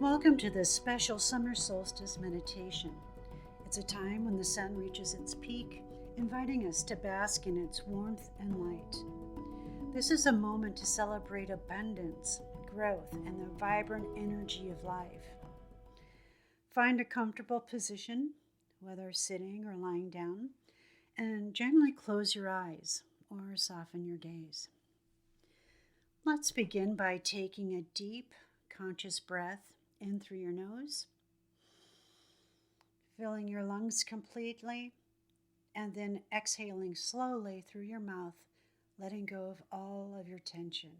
Welcome to this special summer solstice meditation. It's a time when the sun reaches its peak, inviting us to bask in its warmth and light. This is a moment to celebrate abundance, growth, and the vibrant energy of life. Find a comfortable position, whether sitting or lying down, and gently close your eyes or soften your gaze. Let's begin by taking a deep, conscious breath in through your nose, filling your lungs completely, and then exhaling slowly through your mouth, letting go of all of your tension.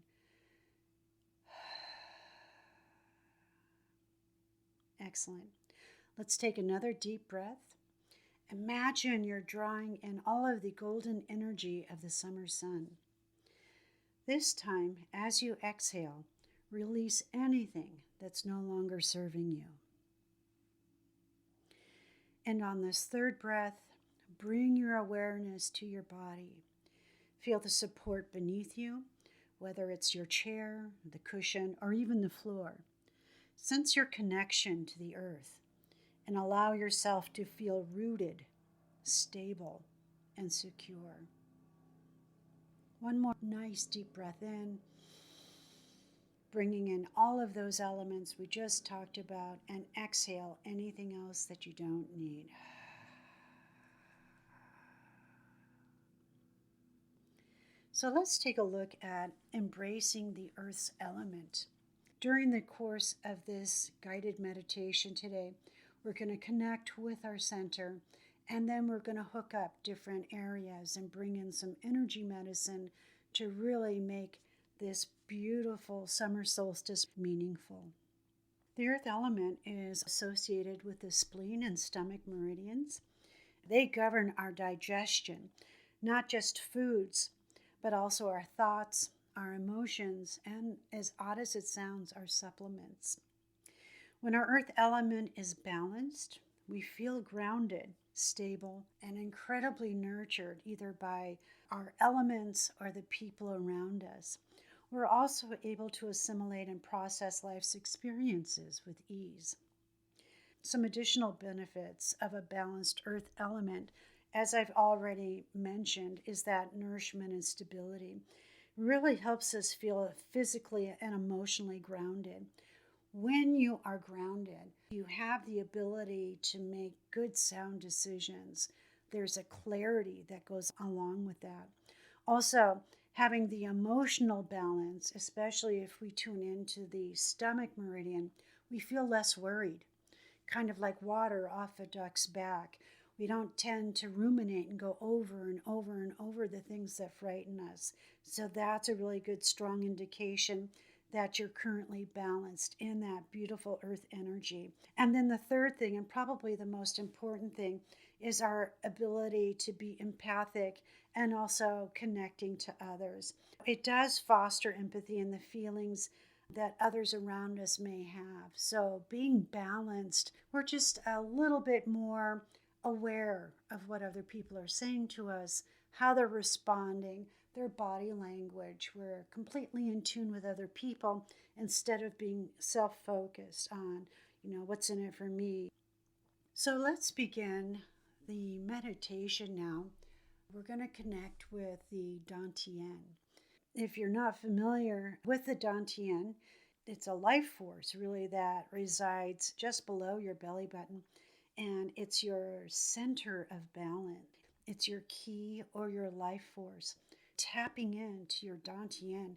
Excellent. Let's take another deep breath. Imagine you're drawing in all of the golden energy of the summer sun. This time, as you exhale, release anything that's no longer serving you. And on this third breath, bring your awareness to your body. Feel the support beneath you, whether it's your chair, the cushion, or even the floor. Sense your connection to the earth and allow yourself to feel rooted, stable, and secure. One more nice deep breath in, bringing in all of those elements we just talked about, and exhale anything else that you don't need. So let's take a look at embracing the earth's element. During the course of this guided meditation today, we're going to connect with our center, and then we're going to hook up different areas and bring in some energy medicine to really make this beautiful summer solstice meaningful. The earth element is associated with the spleen and stomach meridians. They govern our digestion, not just foods, but also our thoughts, our emotions, and, as odd as it sounds, our supplements. When our earth element is balanced, we feel grounded, stable, and incredibly nurtured either by our elements or the people around us. We're also able to assimilate and process life's experiences with ease. Some additional benefits of a balanced earth element, as I've already mentioned, is that nourishment and stability. It really helps us feel physically and emotionally grounded. When you are grounded, you have the ability to make good, sound decisions. There's a clarity that goes along with that. Also, having the emotional balance, especially if we tune into the stomach meridian, we feel less worried, kind of like water off a duck's back. We don't tend to ruminate and go over and over and over the things that frighten us. So that's a really good, strong indication that you're currently balanced in that beautiful earth energy. And then the third thing, and probably the most important thing, is our ability to be empathic and also connecting to others. It does foster empathy and the feelings that others around us may have. So being balanced, we're just a little bit more aware of what other people are saying to us, how they're responding, their body language. We're completely in tune with other people instead of being self-focused on, what's in it for me. So let's begin the meditation now. We're going to connect with the Dantian. If you're not familiar with the Dantian, it's a life force really that resides just below your belly button, and it's your center of balance. It's your key or your life force. Tapping into your Dantian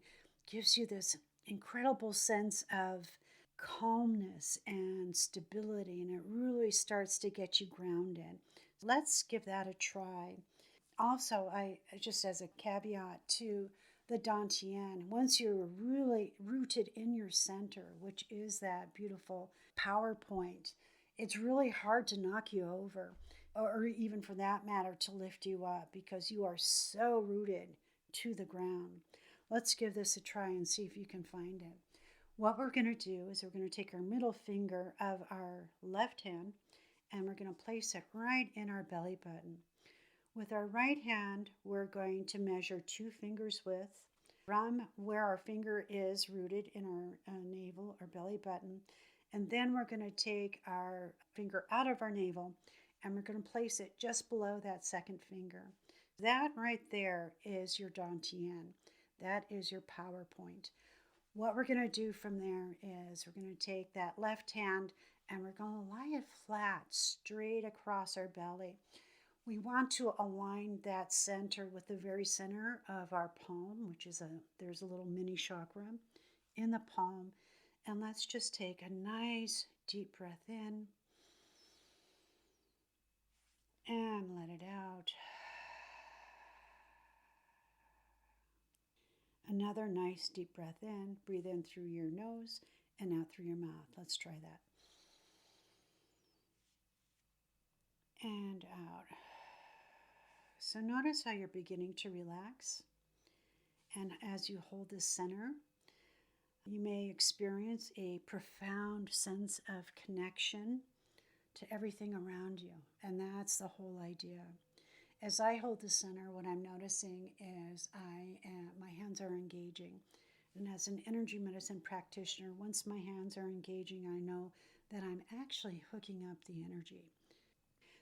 gives you this incredible sense of calmness and stability, and it really starts to get you grounded. Let's give that a try. Also, I just as a caveat to the Dantian, once you're really rooted in your center, which is that beautiful power point, it's really hard to knock you over, or even for that matter to lift you up, because you are so rooted to the ground. Let's give this a try and see if you can find it. What we're going to do is we're going to take our middle finger of our left hand and we're going to place it right in our belly button. With our right hand, we're going to measure 2 fingers width from where our finger is rooted in our navel or belly button, And then we're going to take our finger out of our navel and we're going to place it just below that second finger. That right there is your dantian. That is your power point. What we're going to do from there is we're going to take that left hand and we're going to lie it flat straight across our belly. We want to align that center with the very center of our palm, which is there's a little mini chakra in the palm. And let's just take a nice deep breath in and let it out. Another nice deep breath in. Breathe in through your nose and out through your mouth. Let's try that. And out. So notice how you're beginning to relax. And as you hold this center, you may experience a profound sense of connection to everything around you. And that's the whole idea. As I hold the center, what I'm noticing is my hands are engaging. And as an energy medicine practitioner, once my hands are engaging, I know that I'm actually hooking up the energy.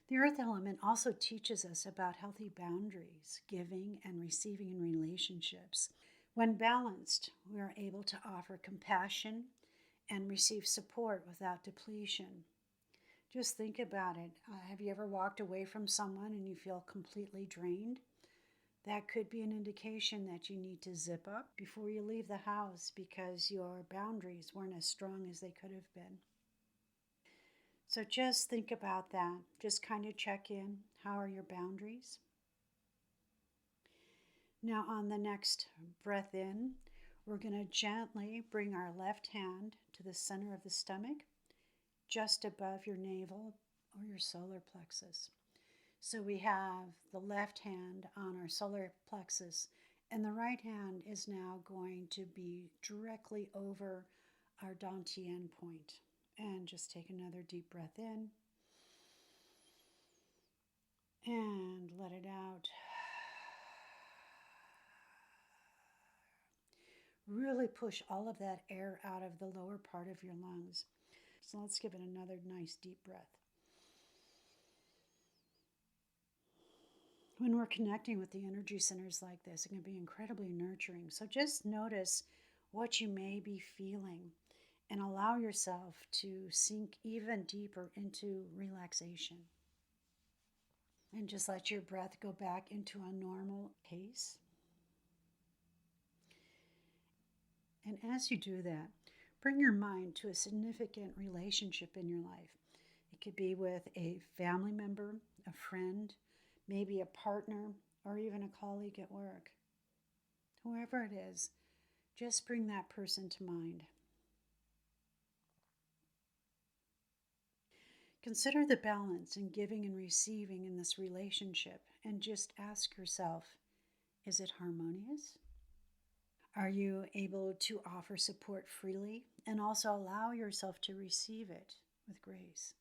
The earth element also teaches us about healthy boundaries, giving and receiving in relationships. When balanced, we are able to offer compassion and receive support without depletion. Just think about it. Have you ever walked away from someone and you feel completely drained? That could be an indication that you need to zip up before you leave the house because your boundaries weren't as strong as they could have been. So just think about that. Just kind of check in. How are your boundaries? Now on the next breath in, we're going to gently bring our left hand to the center of the stomach, just above your navel or your solar plexus. So we have the left hand on our solar plexus, and the right hand is now going to be directly over our dantian point. And just take another deep breath in and let it out. Really push all of that air out of the lower part of your lungs. So let's give it another nice deep breath. When we're connecting with the energy centers like this, it can be incredibly nurturing. So just notice what you may be feeling and allow yourself to sink even deeper into relaxation. And just let your breath go back into a normal pace. And as you do that, bring your mind to a significant relationship in your life. It could be with a family member, a friend, maybe a partner, or even a colleague at work. Whoever it is, just bring that person to mind. Consider the balance in giving and receiving in this relationship and just ask yourself, is it harmonious? Are you able to offer support freely and also allow yourself to receive it with grace?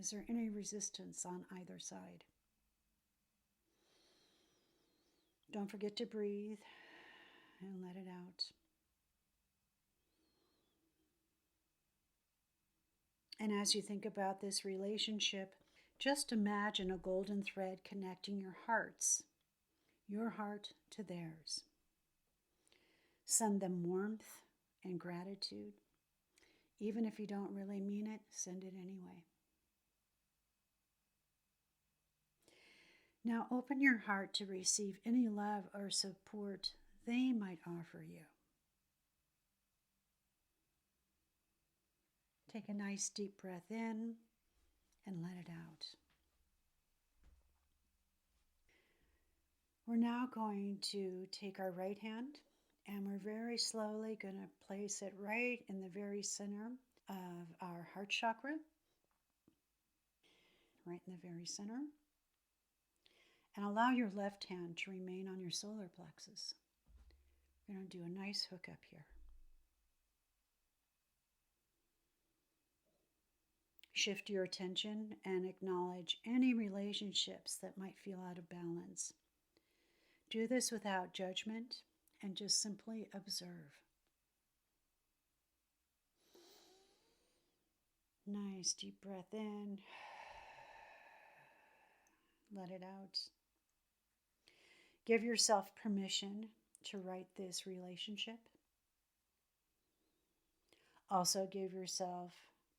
Is there any resistance on either side? Don't forget to breathe and let it out. And as you think about this relationship, just imagine a golden thread connecting your hearts, your heart to theirs. Send them warmth and gratitude. Even if you don't really mean it, send it anyway. Now open your heart to receive any love or support they might offer you. Take a nice deep breath in and let it out. We're now going to take our right hand and we're very slowly going to place it right in the very center of our heart chakra. Right in the very center. And allow your left hand to remain on your solar plexus. We're going to do a nice hookup here. Shift your attention and acknowledge any relationships that might feel out of balance. Do this without judgment and just simply observe. Nice deep breath in. Let it out. Give yourself permission to write this relationship. Also, give yourself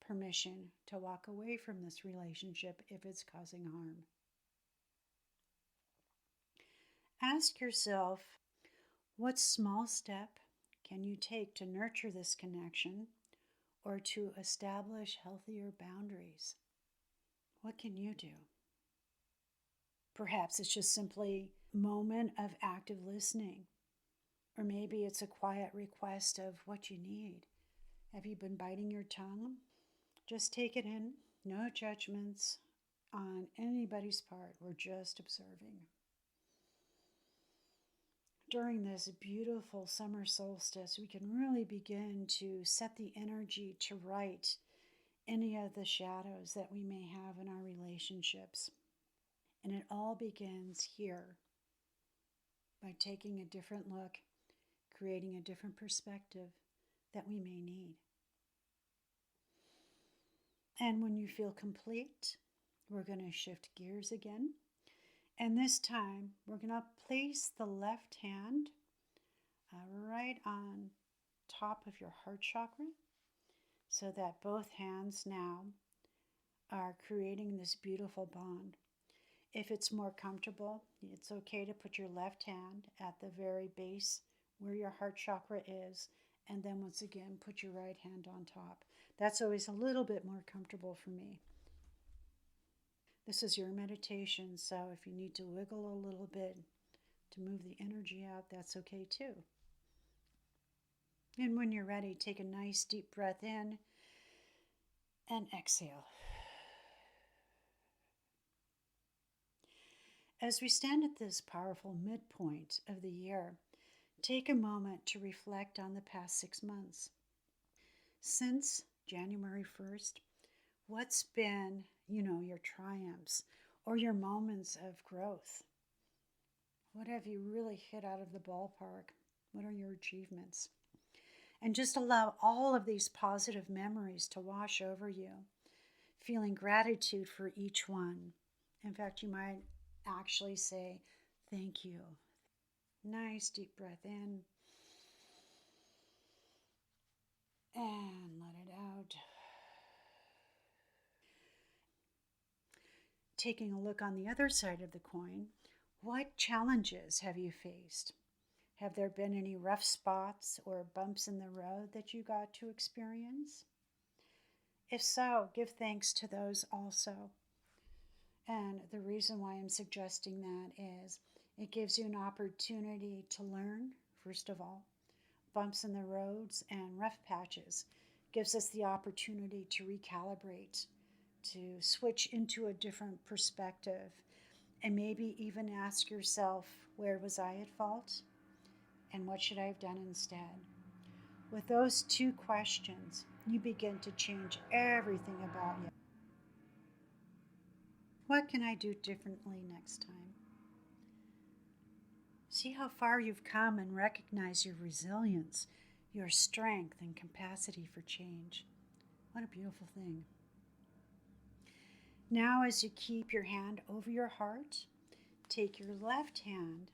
permission to walk away from this relationship if it's causing harm. Ask yourself, what small step can you take to nurture this connection or to establish healthier boundaries? What can you do? Perhaps it's just simply a moment of active listening, or maybe it's a quiet request of what you need. Have you been biting your tongue? Just take it in. No judgments on anybody's part. We're just observing. During this beautiful summer solstice, we can really begin to set the energy to right any of the shadows that we may have in our relationships. And it all begins here by taking a different look, creating a different perspective that we may need. And when you feel complete, we're going to shift gears again. And this time, we're going to place the left hand right on top of your heart chakra so that both hands now are creating this beautiful bond. If it's more comfortable, it's okay to put your left hand at the very base where your heart chakra is, and then once again, put your right hand on top. That's always a little bit more comfortable for me. This is your meditation, so if you need to wiggle a little bit to move the energy out, that's okay too. And when you're ready, take a nice deep breath in and exhale. As we stand at this powerful midpoint of the year, take a moment to reflect on the past 6 months. Since January 1st, what's been, your triumphs or your moments of growth? What have you really hit out of the ballpark? What are your achievements? And just allow all of these positive memories to wash over you, feeling gratitude for each one. In fact, you might actually say, thank you. Nice deep breath in and let it out. Taking a look on the other side of the coin, what challenges have you faced? Have there been any rough spots or bumps in the road that you got to experience? If so, give thanks to those also. And the reason why I'm suggesting that is it gives you an opportunity to learn, first of all. Bumps in the roads and rough patches gives us the opportunity to recalibrate, to switch into a different perspective, and maybe even ask yourself, where was I at fault? And what should I have done instead? With those two questions, you begin to change everything about you. What can I do differently next time? See how far you've come and recognize your resilience, your strength, and capacity for change. What a beautiful thing. Now, as you keep your hand over your heart, take your left hand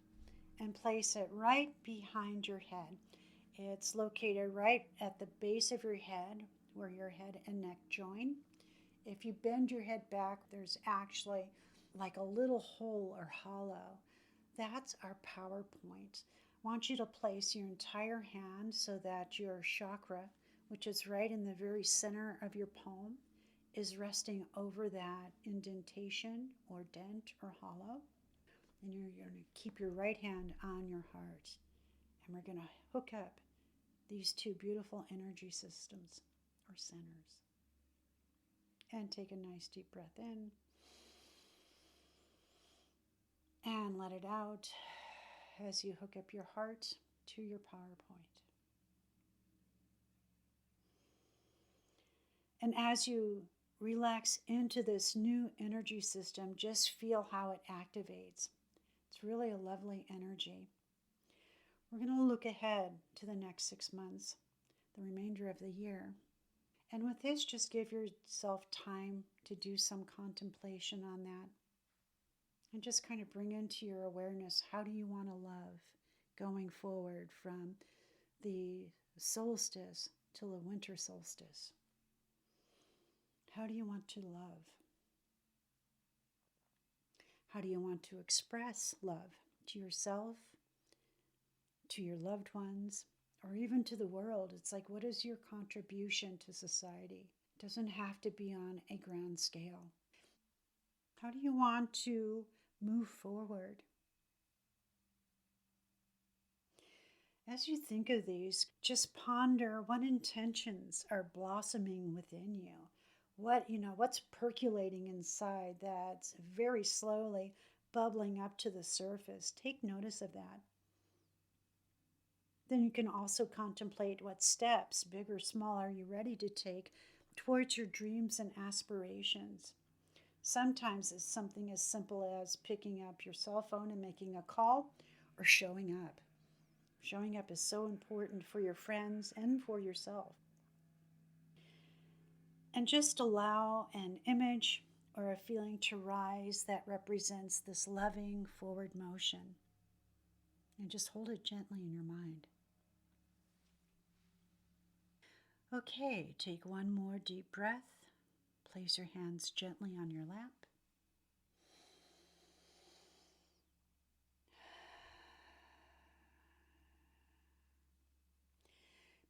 and place it right behind your head. It's located right at the base of your head where your head and neck join. If you bend your head back, there's actually like a little hole or hollow. That's our power point. I want you to place your entire hand so that your chakra, which is right in the very center of your palm, is resting over that indentation or dent or hollow. And you're going to keep your right hand on your heart. And we're going to hook up these two beautiful energy systems or centers. And take a nice deep breath in. And let it out as you hook up your heart to your power point. And as you relax into this new energy system, just feel how it activates. It's really a lovely energy. We're going to look ahead to the next 6 months, the remainder of the year. And with this, just give yourself time to do some contemplation on that. And just kind of bring into your awareness, how do you want to love going forward from the solstice till the winter solstice? How do you want to love? How do you want to express love to yourself, to your loved ones, or even to the world? It's like, what is your contribution to society? It doesn't have to be on a grand scale. How do you want to move forward? As you think of these, just ponder what intentions are blossoming within you. What's percolating inside that's very slowly bubbling up to the surface. Take notice of that. Then you can also contemplate what steps, big or small, are you ready to take towards your dreams and aspirations. Sometimes it's something as simple as picking up your cell phone and making a call, or showing up. Showing up is so important for your friends and for yourself. And just allow an image or a feeling to rise that represents this loving forward motion. And just hold it gently in your mind. Okay, take one more deep breath. Place your hands gently on your lap.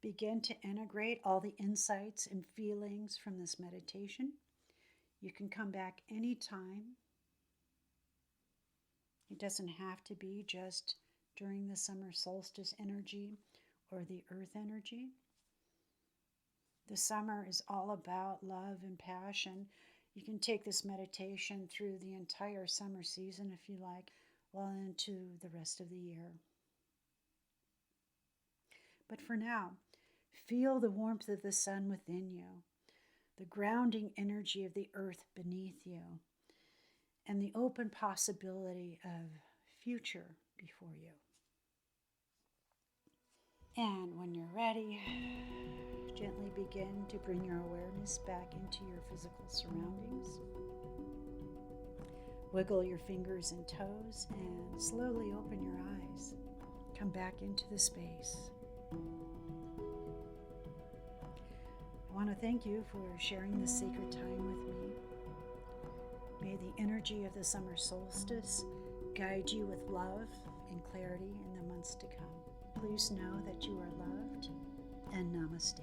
Begin to integrate all the insights and feelings from this meditation. You can come back anytime. It doesn't have to be just during the summer solstice energy or the earth energy. The summer is all about love and passion. You can take this meditation through the entire summer season if you like, well into the rest of the year. But for now, feel the warmth of the sun within you, the grounding energy of the earth beneath you, and the open possibility of future before you. And when you're ready, gently begin to bring your awareness back into your physical surroundings. Wiggle your fingers and toes and slowly open your eyes. Come back into the space. I want to thank you for sharing this sacred time with me. May the energy of the summer solstice guide you with love and clarity in the months to come. Please know that you are loved, and namaste.